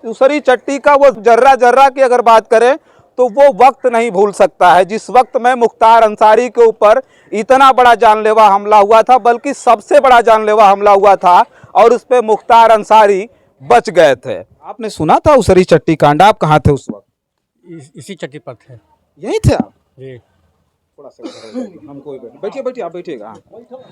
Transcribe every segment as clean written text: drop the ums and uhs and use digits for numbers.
उसरी चट्टी का वो जर्रा जर्रा की अगर बात करें तो वो वक्त नहीं भूल सकता है, जिस वक्त में मुख्तार अंसारी के ऊपर इतना बड़ा जानलेवा हमला हुआ था, बल्कि सबसे बड़ा जानलेवा हमला हुआ था और उस पर मुख्तार अंसारी बच गए थे। आपने सुना था उसरी चट्टी कांड? आप कहाँ थे उस वक्त? इसी चट्टी पर थे यही थे आप? जी। थोड़ा सा हमको बैठिए बैठिए, आप बैठिएगा।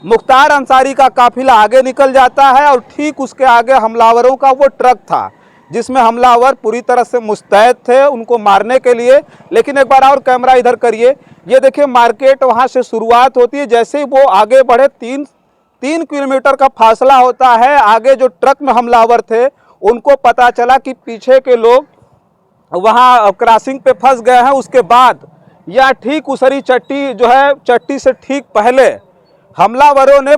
मुख्तार अंसारी का काफिला आगे निकल जाता है और ठीक उसके आगे हमलावरों का वो ट्रक था, जिसमें हमलावर पूरी तरह से मुस्तैद थे उनको मारने के लिए। लेकिन एक बार और कैमरा इधर करिए, ये देखिए मार्केट वहाँ से शुरुआत होती है। जैसे ही वो आगे बढ़े, तीन किलोमीटर का फासला होता है, आगे जो ट्रक में हमलावर थे उनको पता चला कि पीछे के लोग वहाँ क्रॉसिंग पे फंस गए हैं। उसके बाद या ठीक उसरी चट्टी जो है, चट्टी से ठीक पहले हमलावरों ने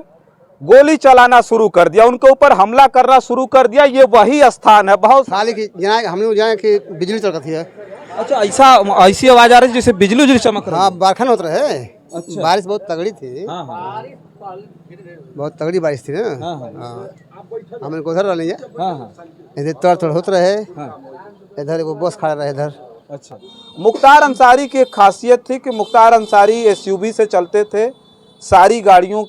गोली चलाना शुरू कर दिया, उनके ऊपर हमला करना शुरू कर दिया। ये वही स्थान है, बहुत साली की हम लोग जाए कि बिजली चमकती है। अच्छा, ऐसी आवाज आ रही है जैसे बिजली उजली चमक रही है। हाँ, बारखा होता रहे। अच्छा। बारिश बहुत तगड़ी थी। हाँ हाँ बहुत तगड़ी बारिश थी ना। हाँ हाँ हाँ, हम लोग उधर रह हाँ हाँ इधर तोड़ होते रहे। हाँ। इधर वो बस खड़ा रहे इधर। अच्छा, मुख्तार अंसारी की एक खासियत थी कि मुख्तार अंसारी एसयूवी से चलते थे। सारी गाड़ियों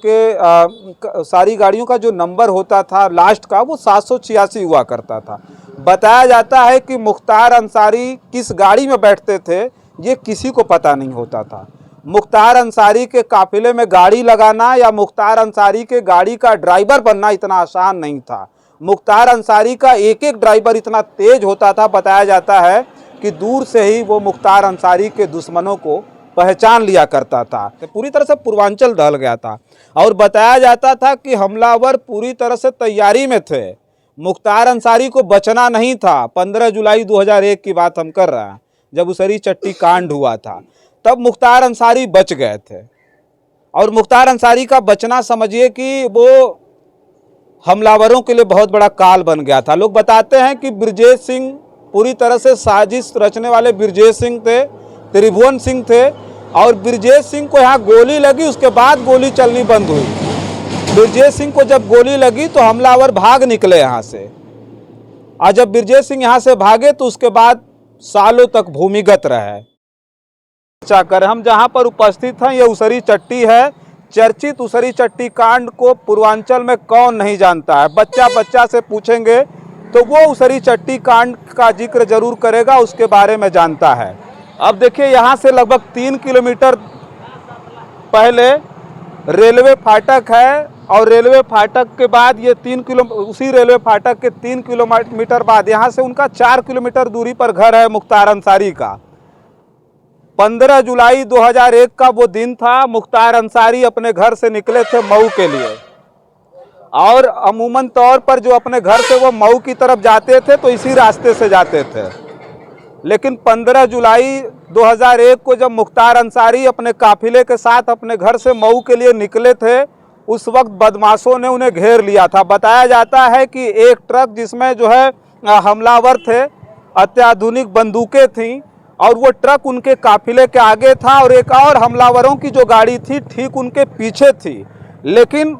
का जो नंबर होता था लास्ट का, वो 786 हुआ करता था। बताया जाता है कि मुख्तार अंसारी किस गाड़ी में बैठते थे ये किसी को पता नहीं होता था। मुख्तार अंसारी के काफिले में गाड़ी लगाना या मुख्तार अंसारी के गाड़ी का ड्राइवर बनना इतना आसान नहीं था। मुख्तार अंसारी का एक एक ड्राइवर इतना तेज होता था, बताया जाता है कि दूर से ही वो मुख्तार अंसारी के दुश्मनों को पहचान लिया करता था। पूरी तरह से पूर्वांचल दहल गया था और बताया जाता था कि हमलावर पूरी तरह से तैयारी में थे। मुख्तार अंसारी को बचना नहीं था। 15 जुलाई 2001 की बात हम कर रहे हैं, जब उसरी चट्टी कांड हुआ था, तब मुख्तार अंसारी बच गए थे। और मुख्तार अंसारी का बचना समझिए कि वो हमलावरों के लिए बहुत बड़ा काल बन गया था। लोग बताते हैं कि ब्रजेश सिंह, पूरी तरह से साजिश रचने वाले ब्रजेश सिंह थे, त्रिभुवन सिंह थे, और ब्रजेश सिंह को यहाँ गोली लगी, उसके बाद गोली चलनी बंद हुई। ब्रजेश सिंह को जब गोली लगी तो हमलावर भाग निकले यहाँ से, और जब ब्रजेश सिंह यहाँ से भागे तो उसके बाद सालों तक भूमिगत रहे। चर्चा करें, हम जहाँ पर उपस्थित हैं ये उसरी चट्टी है। चर्चित उसरी चट्टी कांड को पूर्वांचल में कौन नहीं जानता है? बच्चा बच्चा से पूछेंगे तो वो उसरी चट्टी कांड का जिक्र जरूर करेगा, उसके बारे में जानता है। अब देखिए, यहाँ से लगभग 3 किलोमीटर पहले रेलवे फाटक है, और रेलवे फाटक के बाद ये उसी रेलवे फाटक के 3 किलोमीटर बाद यहाँ से उनका 4 किलोमीटर दूरी पर घर है मुख्तार अंसारी का। 15 जुलाई 2001 का वो दिन था। मुख्तार अंसारी अपने घर से निकले थे मऊ के लिए, और अमूमन तौर पर जो अपने घर से वो मऊ की तरफ जाते थे तो इसी रास्ते से जाते थे। लेकिन 15 जुलाई 2001 को जब मुख्तार अंसारी अपने काफिले के साथ अपने घर से मऊ के लिए निकले थे, उस वक्त बदमाशों ने उन्हें घेर लिया था। बताया जाता है कि एक ट्रक जिसमें जो है हमलावर थे, अत्याधुनिक बंदूकें थीं, और वो ट्रक उनके काफिले के आगे था, और एक और हमलावरों की जो गाड़ी थी ठीक उनके पीछे थी। लेकिन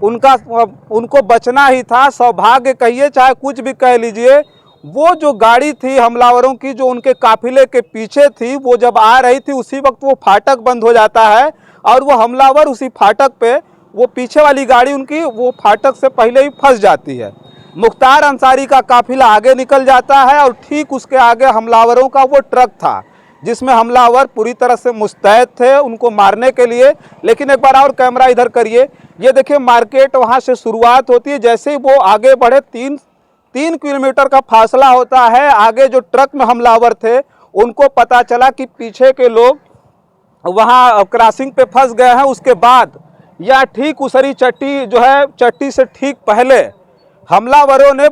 उनको बचना ही था, सौभाग्य कहिए चाहे कुछ भी कह लीजिए। वो जो गाड़ी थी हमलावरों की जो उनके काफिले के पीछे थी, वो जब आ रही थी उसी वक्त वो फाटक बंद हो जाता है, और वो हमलावर उसी फाटक पे, वो पीछे वाली गाड़ी उनकी वो फाटक से पहले ही फंस जाती है। मुख्तार अंसारी का काफिला आगे निकल जाता है, और ठीक उसके आगे हमलावरों का वो ट्रक था, जिसमें हमलावर पूरी तरह से मुस्तैद थे उनको मारने के लिए। लेकिन एक बार और कैमरा इधर करिए, ये देखिए मार्केट वहाँ से शुरुआत होती है। जैसे ही वो आगे बढ़े, 3 किलोमीटर का फासला होता है, आगे जो ट्रक में हमलावर थे उनको पता चला कि पीछे के लोग वहाँ क्रॉसिंग पे फंस गए हैं। उसके बाद या ठीक उसरी चट्टी जो है, चट्टी से ठीक पहले हमलावरों ने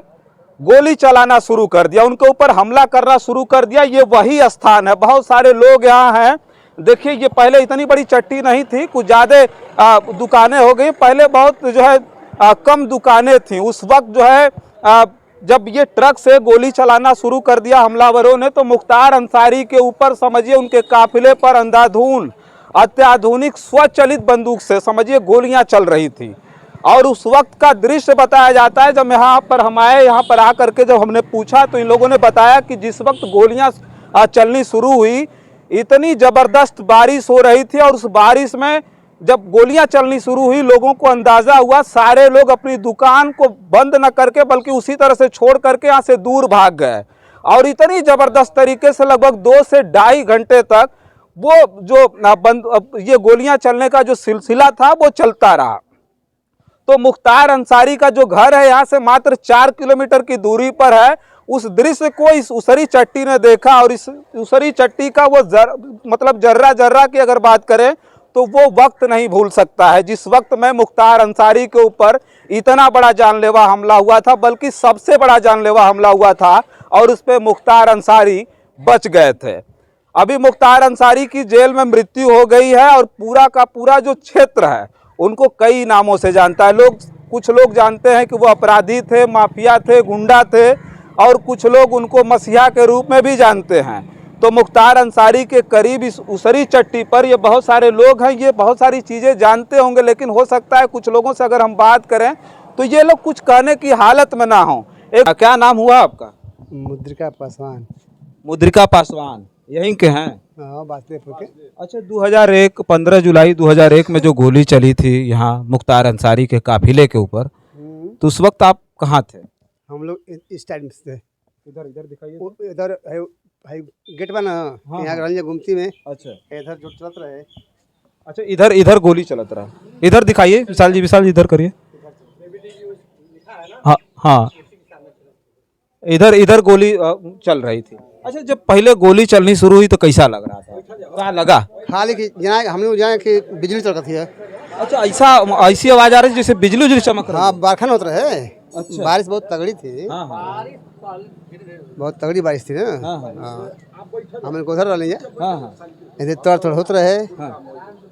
गोली चलाना शुरू कर दिया, उनके ऊपर हमला करना शुरू कर दिया। ये वही स्थान है, बहुत सारे लोग यहाँ हैं। देखिए, ये पहले इतनी बड़ी चट्टी नहीं थी, कुछ ज़्यादा दुकानें हो गई। पहले बहुत जो है कम दुकानें थीं। उस वक्त जो है जब ये ट्रक से गोली चलाना शुरू कर दिया हमलावरों ने, तो मुख्तार अंसारी के ऊपर समझिए उनके काफिले पर अंधाधुन अत्याधुनिक स्वचालित बंदूक से समझिए गोलियां चल रही थी। और उस वक्त का दृश्य बताया जाता है। जब यहाँ पर हम आए, यहाँ पर आकर के जब हमने पूछा तो इन लोगों ने बताया कि जिस वक्त गोलियां चलनी शुरू हुई, इतनी ज़बरदस्त बारिश हो रही थी और उस बारिश में जब गोलियां चलनी शुरू हुई, लोगों को अंदाज़ा हुआ, सारे लोग अपनी दुकान को बंद न करके बल्कि उसी तरह से छोड़ करके यहाँ से दूर भाग गए। और इतनी ज़बरदस्त तरीके से लगभग 2 से ढाई घंटे तक वो जो ये गोलियां चलने का जो सिलसिला था वो चलता रहा। तो मुख्तार अंसारी का जो घर है यहाँ से मात्र 4 किलोमीटर की दूरी पर है। उस दृश्य को इस उसरी चट्टी ने देखा और इस उसरी चट्टी का वो मतलब जर्रा जर्रा की अगर बात करें तो वो वक्त नहीं भूल सकता है, जिस वक्त में मुख्तार अंसारी के ऊपर इतना बड़ा जानलेवा हमला हुआ था, बल्कि सबसे बड़ा जानलेवा हमला हुआ था और उस पर मुख्तार अंसारी बच गए थे। अभी मुख्तार अंसारी की जेल में मृत्यु हो गई है और पूरा का पूरा जो क्षेत्र है उनको कई नामों से जानता है। कुछ लोग जानते हैं कि वो अपराधी थे, माफिया थे, गुंडा थे, और कुछ लोग उनको मसीहा के रूप में भी जानते हैं। तो मुख्तार अंसारी के करीब इस उसरी चट्टी पर ये बहुत सारे लोग हैं, ये बहुत सारी चीज़ें जानते होंगे, लेकिन हो सकता है कुछ लोगों से अगर हम बात करें तो ये लोग कुछ कहने की हालत में ना हों। क्या नाम हुआ आपका? मुद्रिका पासवान। मुद्रिका पासवान यहीं के हैं? हाँ, बासदेपुर के। अच्छा, 2001 15 जुलाई 2001 में जो गोली चली थी यहाँ मुख्तार अंसारी के काफिले के ऊपर, तो उस वक्त आप कहाँ थे? हम लोग इस टाइम से इधर इधर दिखाइए। इधर है गेट बना, हाँ, यहाँ रही गुमती में। अच्छा इधर जो चलत रहे। अच्छा, इधर इधर गोली चलत रहा। इधर दिखाइए विशाल जी इधर करिए। हाँ हाँ, इधर इधर गोली चल रही थी। अच्छा, जब पहले गोली चलनी शुरू हुई तो कैसा लग रहा था? क्या लगा? खाली कि जहाँ हम लोग जाए कि बिजली चमकती है। अच्छा, ऐसी आवाज आ रही जैसे बिजली उजली चमक रही है। हाँ, बारखन होता रहे। अच्छा। बारिश बहुत तगड़ी थी। हाँ हाँ बहुत तगड़ी बारिश थी ना। हाँ हाँ हाँ, हम लोग उधर रही है। हाँ हाँ इधर तोड़ होते रहे। हाँ।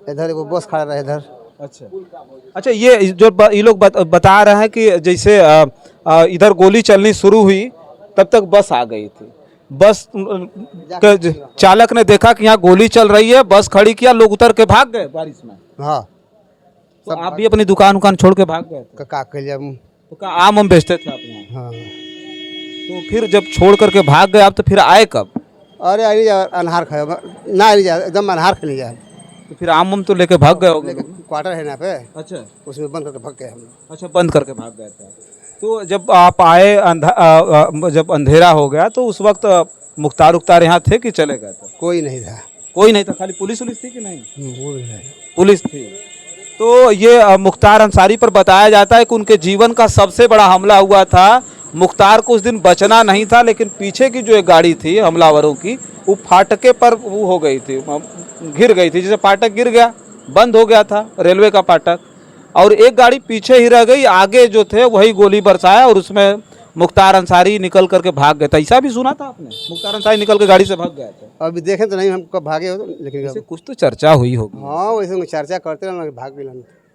इधर वो बस खड़ा रहे इधर। अच्छा अच्छा, ये ये लोग बता रहे हैं कि जैसे इधर गोली चलनी शुरू हुई तब तक बस आ गई थी। बस के चालक ने देखा कि यहाँ गोली चल रही है, बस खड़ी किया, लोग उतर के भाग गए बारिश में। हाँ, तो आप भी अपनी दुकान छोड़ के भाग गए थे? का के लिए तो क्या आम बेचते थे आप यहाँ? हाँ। तो फिर जब छोड़ करके भाग गए आप तो फिर आए कब? अरे आई जा अनहार खाए ना, आई जा एकदम अनहार खा लिया। तो फिर आम तो लेके भाग गए होगे? क्वार्टर है ना पे। अच्छा, उसमें बंद करके भाग गए हम लोग। अच्छा, बंद करके भाग गए थे। तो जब आप आए जब अंधेरा हो गया तो उस वक्त मुख्तार यहाँ थे कि चले गए थे? कोई नहीं था। कोई नहीं था, खाली पुलिस थी कि नहीं? वो भी नहीं। पुलिस थी। तो ये मुख्तार अंसारी पर बताया जाता है कि उनके जीवन का सबसे बड़ा हमला हुआ था। मुख्तार को उस दिन बचना नहीं था, लेकिन पीछे की जो एक गाड़ी थी हमलावरों की, वो फाटके पर वो हो गई थी, गिर गई थी। जैसे फाटक गिर गया, बंद हो गया था रेलवे का फाटक, और एक गाड़ी पीछे ही रह गई, आगे जो थे वही गोली बरसाया और उसमें मुख्तार अंसारी निकल करके भाग गए थे। ऐसा भी सुना था आपने? मुख्तार अंसारी निकल के गाड़ी से भाग गए थे? अभी देखें तो नहीं हम कब भागे हो, लेकिन वैसे कुछ तो चर्चा हुई होगी। हाँ, वैसे चर्चा करते रहे भाग गए।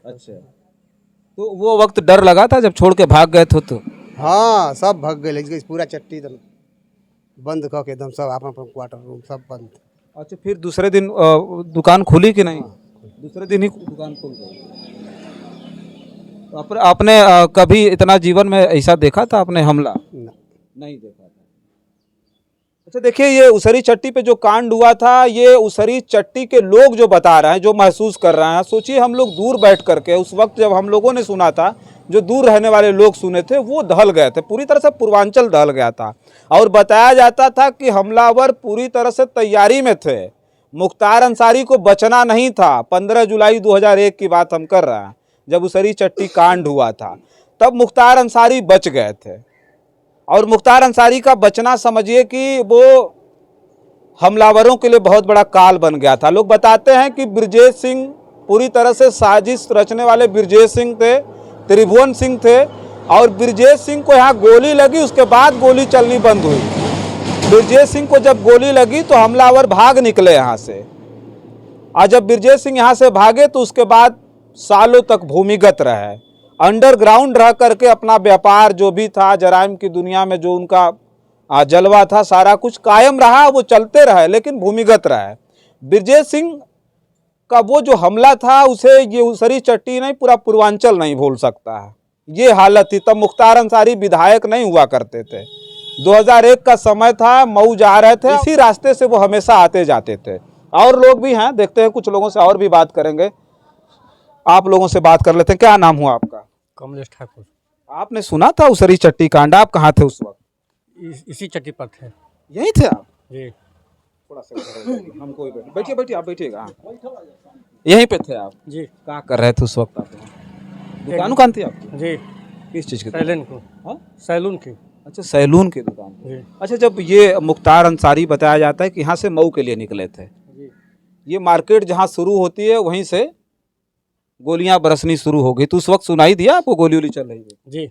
अच्छा, तो वो वक्त डर लगा था जब छोड़ के भाग गए थे तो? हाँ, सब भाग गए, लेकिन पूरा चट्टी एकदम बंद करके एकदम सब अपन क्वार्टर रूम सब बंद। अच्छा, फिर दूसरे दिन दुकान खुली कि नहीं? दूसरे दिन ही दुकान खुल गई। आपने कभी इतना जीवन में ऐसा देखा था आपने हमला? नहीं देखा था। अच्छा, देखिए, ये उसरी चट्टी पे जो कांड हुआ था, ये उसरी चट्टी के लोग जो बता रहे हैं, जो महसूस कर रहे हैं। सोचिए, हम लोग दूर बैठ करके उस वक्त जब हम लोगों ने सुना था, जो दूर रहने वाले लोग सुने थे, वो दहल गए थे, पूरी तरह से पूर्वांचल दहल गया था। और बताया जाता था कि हमलावर पूरी तरह से तैयारी में थे, मुख्तार अंसारी को बचना नहीं था। 15 जुलाई 2001 की बात हम कर रहे हैं, जब उसरी चट्टी कांड हुआ था, तब मुख्तार अंसारी बच गए थे। और मुख्तार अंसारी का बचना समझिए कि वो हमलावरों के लिए बहुत बड़ा काल बन गया था। लोग बताते हैं कि ब्रजेश सिंह, पूरी तरह से साजिश रचने वाले ब्रजेश सिंह थे, त्रिभुवन सिंह थे, और ब्रजेश सिंह को यहाँ गोली लगी, उसके बाद गोली चलनी बंद हुई। ब्रजेश सिंह को जब गोली लगी तो हमलावर भाग निकले यहाँ से, और जब ब्रजेश सिंह यहाँ से भागे तो उसके बाद सालों तक भूमिगत रहे, अंडरग्राउंड रह करके अपना व्यापार जो भी था, जराइम की दुनिया में जो उनका जलवा था, सारा कुछ कायम रहा, वो चलते रहे, लेकिन भूमिगत रहे। ब्रजेश सिंह का वो जो हमला था उसे ये उसरी चट्टी नहीं पूरा पूर्वांचल नहीं भूल सकता है। ये हालत थी। तब मुख्तार अंसारी विधायक नहीं हुआ करते थे। 2001 का समय था, मऊ जा रहे थे, इसी रास्ते से वो हमेशा आते जाते थे। और लोग भी हैं, देखते हैं कुछ लोगों से और भी बात करेंगे। आप लोगों से बात कर लेते हैं। क्या नाम हुआ आपका? कमलेश ठाकुर। आपने सुना था उसरी चट्टी कांड? आप कहाँ थे उस वक्त? इसी चट्टी पर थे। यहीं थे आप? जी थोड़ा सा हमको बैठिए बैठिए, आप बैठिएगा। यहीं पे थे आप? जी क्या कर रहे थे उस वक्त आप? दुकान थी आपकी? जी। किस चीज़ की? सैलून को। हाँ? सैलून की। अच्छा, सैलून की दुकान थी। जी अच्छा, जब ये मुख्तार अंसारी बताया जाता है कि यहाँ से मऊ के लिए निकले थे, जी। ये मार्केट जहाँ शुरू होती है वहीं से गोलियां बरसनी शुरू हो गई, तो उस वक्त सुनाई दिया आपको गोली वोली चल रही है? जी।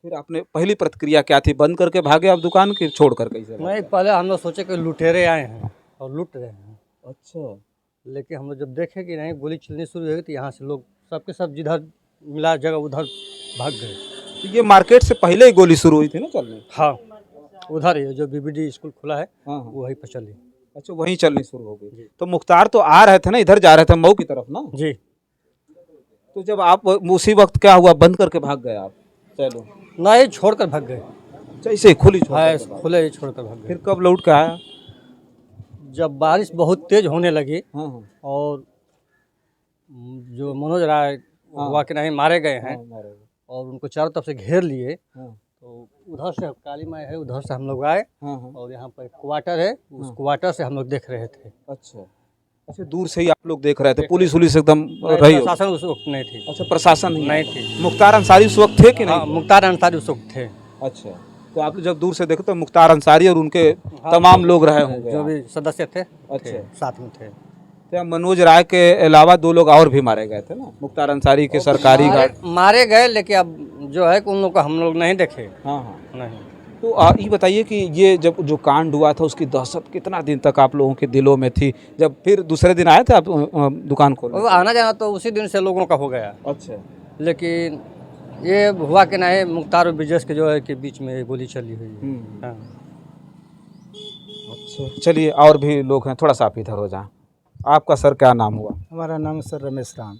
फिर आपने पहली प्रतिक्रिया क्या थी? बंद करके भागे आप दुकान की छोड़ कर? कैसे? नहीं, पहले हम लोग सोचे कि लुटेरे आए हैं और लूट रहे हैं। अच्छा। लेकिन हम लोग जब देखे कि नहीं गोली चलनी शुरू हो गई तो यहाँ से लोग सबके सब जिधर मिला जगह उधर भाग गए। तो ये मार्केट से पहले ही गोली शुरू हुई थी ना चलनी? हाँ, उधर ही जो बीबीडी स्कूल खुला है हाँ। वहीं पर चली। अच्छा, वहीं चलनी शुरू हो गई। तो मुख्तार तो आ रहे थे ना, इधर जा रहे थे मऊ की तरफ ना? जी। तो जब आप उसी वक्त क्या हुआ, बंद करके भाग गए आप? चलो, नहीं, छोड़कर भाग गए। अच्छा, इसे खुली छोड़ हाँ, करके भाग गए। खुले ही छोड़कर भाग गए। फिर कब लौट के आया? जब बारिश बहुत तेज होने लगी हाँ हाँ और जो मनोज राय हुआ कि नहीं मारे गए हैं और उनको चारों तरफ से घेर लिए, तो उधर से काली माई है, उधर से हम लोग आए और यहाँ पर क्वार्टर है, उस क्वार्टर से हम लोग देख रहे थे। अच्छा अच्छा, दूर से ही आप लोग देख रहे थे? पुलिस उलिस एकदम रही हो? प्रशासन उस वक्त नहीं थी। अच्छा, प्रशासन नहीं थी। मुख्तार अंसारी उस वक्त थे कि हाँ, नहीं? मुख्तार अंसारी उस वक्त थे। अच्छा, तो आप जब दूर से देखे तो मुख्तार अंसारी और उनके तमाम लोग रहे होंगे जो भी सदस्य थे अच्छा, साथ में थे। तो मनोज राय के अलावा 2 लोग और भी मारे गए थे ना मुख्तार अंसारी के सरकारी गार्ड? मारे गए, लेकिन अब जो है कि उन लोग को हम लोग नहीं देखे। हाँ हाँ। नहीं। तो ये बताइए कि ये जब जो कांड हुआ था उसकी दहशत कितना दिन तक आप लोगों के दिलों में थी? जब फिर दूसरे दिन आए थे आप दुकान खोलने? वो आना जाना तो उसी दिन से लोगों का हो गया। अच्छा। लेकिन ये हुआ कि नहीं, मुख्तार और ब्रिजेश के जो है कि बीच में गोली चली हुई है। हाँ। अच्छा, चलिए, और भी लोग हैं, थोड़ा सा आप इधर हो जाएं। आपका सर क्या नाम हुआ? हमारा नाम सर रमेश राम।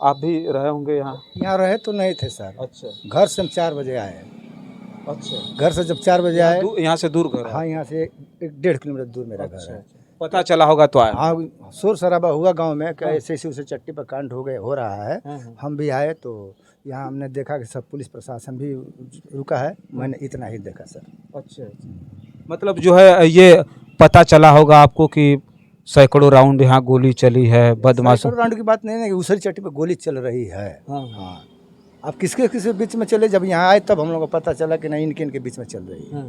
आप भी रहे होंगे यहाँ? यहाँ रहे तो नहीं थे सर। अच्छा घर से हम 4 बजे आए। अच्छा, घर से जब 4 बजे आए, यहाँ से दूर घर है? हाँ, यहाँ से 1-1.5 किलोमीटर दूर मेरा घर है। पता चला होगा तो आए? हाँ, शोर शराबा हुआ गांव में कि ऐसे ऐसे उसे चट्टी पर कांड हो रहा है। हम भी आए तो यहाँ हमने देखा कि सब पुलिस प्रशासन भी रुका है। मैंने इतना ही देखा सर। अच्छा, मतलब जो है ये पता चला होगा आपको कि सैकड़ों राउंड यहाँ गोली चली है बदमाशों? राउंड की बात नहीं है कि उसरी चट्टी पर गोली चल रही है। हाँ, अब किसके किसके बीच में चले, जब यहाँ आए तब हम लोग को पता चला कि नहीं, इनके बीच में चल रही है।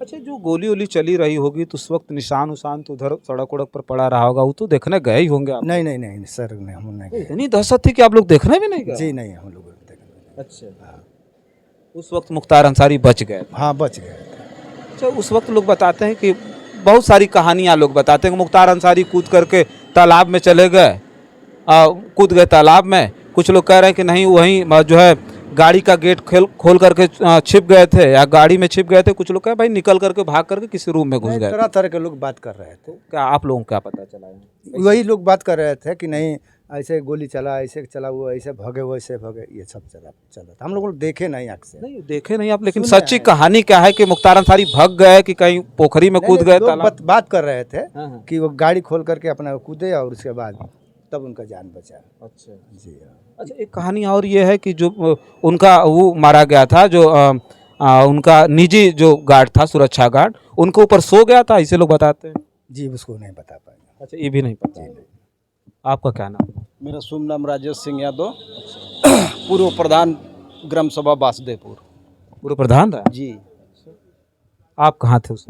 अच्छा, जो गोली वोली चली रही होगी तो उस वक्त निशान उशान तो उधर सड़क उड़क पर पड़ा रहा होगा, वो तो देखने गए ही होंगे आप? नहीं नहीं नहीं सर, नहीं, हम नहीं गए। इतनी दहशत थी कि आप लोग देखने भी नहीं गए? जी नहीं, हम लोग देखने। अच्छा, उस वक्त मुख्तार अंसारी बच गए? हाँ, बच गए। अच्छा, उस वक्त लोग बताते हैं कि बहुत सारी कहानियाँ लोग बताते हैं कि मुख्तार अंसारी कूद करके तालाब में चले गए, कूद गए तालाब में। कुछ लोग कह रहे हैं कि नहीं, वहीं जो है गाड़ी का गेट खोल करके छिप गए थे या गाड़ी में छिप गए थे। कुछ लोग कह भाई निकल करके भाग करके किसी रूम में घुस गए। तरह तरह के लोग बात कर रहे थे। क्या आप लोगों को क्या पता चला? वही लोग बात कर रहे थे कि नहीं, ऐसे गोली चला, ऐसे चला, वो ऐसे भगे, वैसे भगे, ये सब चला था। हम लोग देखे नहीं आँख से। नहीं देखे नहीं आप, लेकिन सच्ची कहानी क्या है कि मुख्तार अंसारी भग गए कि कहीं पोखरी में कूद गए? बात कर रहे थे कि वो गाड़ी खोल करके अपना कूदे और उसके बाद तब उनका जान बचा। अच्छा जी हाँ। अच्छा, एक कहानी और ये है कि जो उनका वो मारा गया था, जो उनका निजी जो गार्ड था, सुरक्षा गार्ड, उनके ऊपर सो गया था, इसे लोग बताते हैं। जी, उसको नहीं बता पाएंगे। अच्छा, ये भी नहीं पता। आपका क्या नाम? मेरा शुभ नाम राजेश सिंह यादव, पूर्व प्रधान ग्राम सभा बासदेवपुर। पूर्व प्रधान रहा जी। आप कहाँ थे उस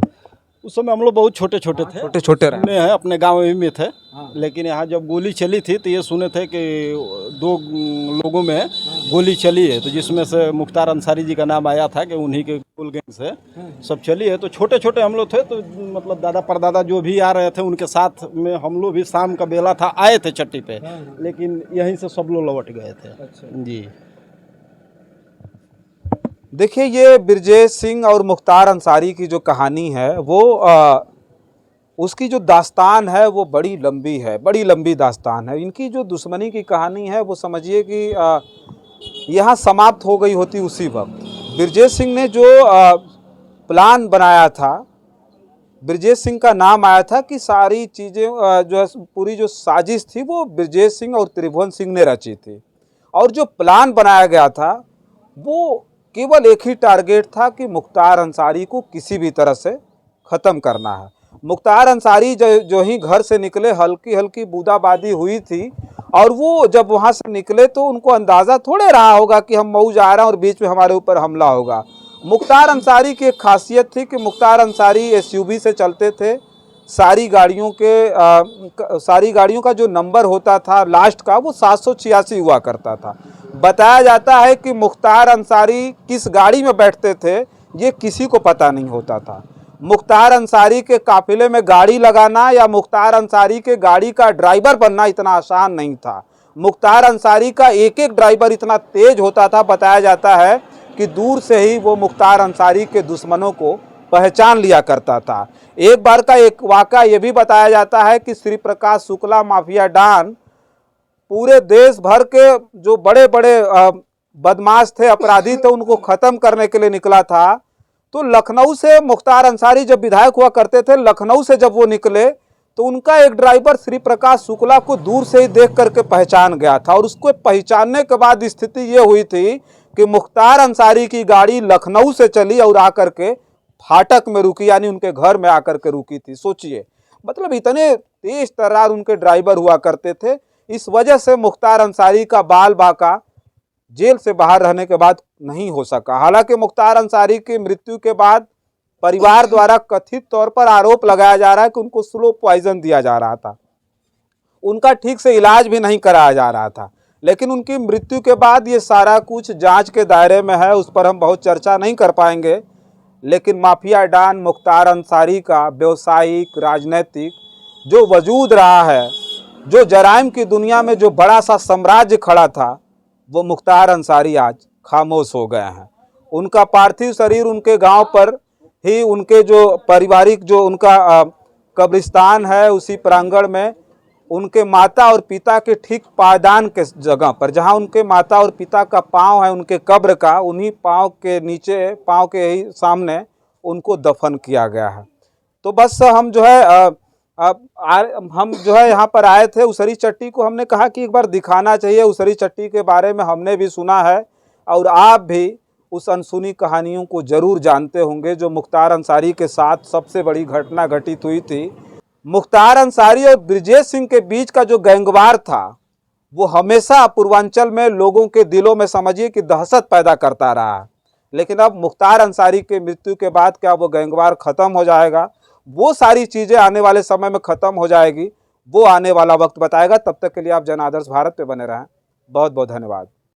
समय हम लोग बहुत छोटे छोटे थे। छोटे छोटे रहे सुने हैं, अपने गांव में थे। लेकिन यहाँ जब गोली चली थी तो ये सुने थे कि 2 लोगों में गोली चली है, तो जिसमें से मुख्तार अंसारी जी का नाम आया था कि उन्हीं के गोल गैंग से सब चली है। तो छोटे छोटे हम लोग थे, तो मतलब दादा परदादा जो भी आ रहे थे उनके साथ में हम लोग भी शाम का बेला था, आए थे चट्टी पे, लेकिन यहीं से सब लोग लौट गए थे। जी। देखिए, ये ब्रिजेश सिंह और मुख्तार अंसारी की जो कहानी है वो उसकी जो दास्तान है वो बड़ी लंबी है, बड़ी लंबी दास्तान है। इनकी जो दुश्मनी की कहानी है वो समझिए कि यहाँ समाप्त हो गई होती उसी वक्त। ब्रजेश सिंह ने जो प्लान बनाया था, ब्रजेश सिंह का नाम आया था कि सारी चीज़ें जो है पूरी जो साजिश थी वो ब्रजेश सिंह और त्रिभुवन सिंह ने रची थी। और जो प्लान बनाया गया था वो केवल एक ही टारगेट था कि मुख्तार अंसारी को किसी भी तरह से ख़त्म करना है। मुख्तार अंसारी जो ही घर से निकले, हल्की हल्की बूंदाबांदी हुई थी और वो जब वहाँ से निकले तो उनको अंदाज़ा थोड़े रहा होगा कि हम मऊ जा रहे हैं और बीच में हमारे ऊपर हमला होगा। मुख्तार अंसारी की एक खासियत थी कि मुख्तार अंसारी एसयूवी से चलते थे। सारी गाड़ियों का जो नंबर होता था लास्ट का वो 786 हुआ करता था। बताया जाता है कि मुख्तार अंसारी किस गाड़ी में बैठते थे ये किसी को पता नहीं होता था। मुख्तार अंसारी के काफिले में गाड़ी लगाना या मुख्तार अंसारी के गाड़ी का ड्राइवर बनना इतना आसान नहीं था। मुख्तार अंसारी का एक एक ड्राइवर इतना तेज होता था, बताया जाता है कि दूर से ही वो मुख्तार अंसारी के दुश्मनों को पहचान लिया करता था। एक बार का एक वाक़या ये भी बताया जाता है कि श्री प्रकाश शुक्ला माफिया डॉन पूरे देश भर के जो बड़े बड़े बदमाश थे, अपराधी थे, उनको ख़त्म करने के लिए निकला था। तो लखनऊ से मुख्तार अंसारी जब विधायक हुआ करते थे, लखनऊ से जब वो निकले तो उनका एक ड्राइवर श्री प्रकाश शुक्ला को दूर से ही देख करके पहचान गया था। और उसको पहचानने के बाद स्थिति ये हुई थी कि मुख्तार अंसारी की गाड़ी लखनऊ से चली और आकर के फाटक में रुकी, यानी उनके घर में आकर के रुकी थी। सोचिए, मतलब इतने तेज तर्रार उनके ड्राइवर हुआ करते थे। इस वजह से मुख्तार अंसारी का बाल बाका जेल से बाहर रहने के बाद नहीं हो सका। हालांकि मुख्तार अंसारी की मृत्यु के बाद परिवार द्वारा कथित तौर पर आरोप लगाया जा रहा है कि उनको स्लो पॉइजन दिया जा रहा था, उनका ठीक से इलाज भी नहीं कराया जा रहा था। लेकिन उनकी मृत्यु के बाद ये सारा कुछ जांच के दायरे में है, उस पर हम बहुत चर्चा नहीं कर पाएंगे। लेकिन माफिया डॉन मुख्तार अंसारी का व्यवसायिक राजनीतिक जो वजूद रहा है, जो जराइम की दुनिया में जो बड़ा सा साम्राज्य खड़ा था, वो मुख्तार अंसारी आज खामोश हो गए हैं। उनका पार्थिव शरीर उनके गांव पर ही, उनके जो पारिवारिक जो उनका कब्रिस्तान है उसी प्रांगण में उनके माता और पिता के ठीक पायदान के जगह पर, जहां उनके माता और पिता का पांव है उनके कब्र का, उन्हीं पांव के नीचे, पांव के ही सामने उनको दफन किया गया है। तो बस हम जो है हम जो है यहाँ पर आए थे। उसरी चट्टी को हमने कहा कि एक बार दिखाना चाहिए। उसरी चट्टी के बारे में हमने भी सुना है और आप भी उस अनसुनी कहानियों को ज़रूर जानते होंगे जो मुख्तार अंसारी के साथ सबसे बड़ी घटना घटित हुई थी। मुख्तार अंसारी और ब्रजेश सिंह के बीच का जो गैंगवार था वो हमेशा पूर्वांचल में लोगों के दिलों में समझिए कि दहशत पैदा करता रहा। लेकिन अब मुख्तार अंसारी की मृत्यु के बाद क्या वो गैंगवार ख़त्म हो जाएगा? वो सारी चीज़ें आने वाले समय में ख़त्म हो जाएगी, वो आने वाला वक्त बताएगा। तब तक के लिए आप जन आदर्श भारत पे बने रहें। बहुत बहुत धन्यवाद।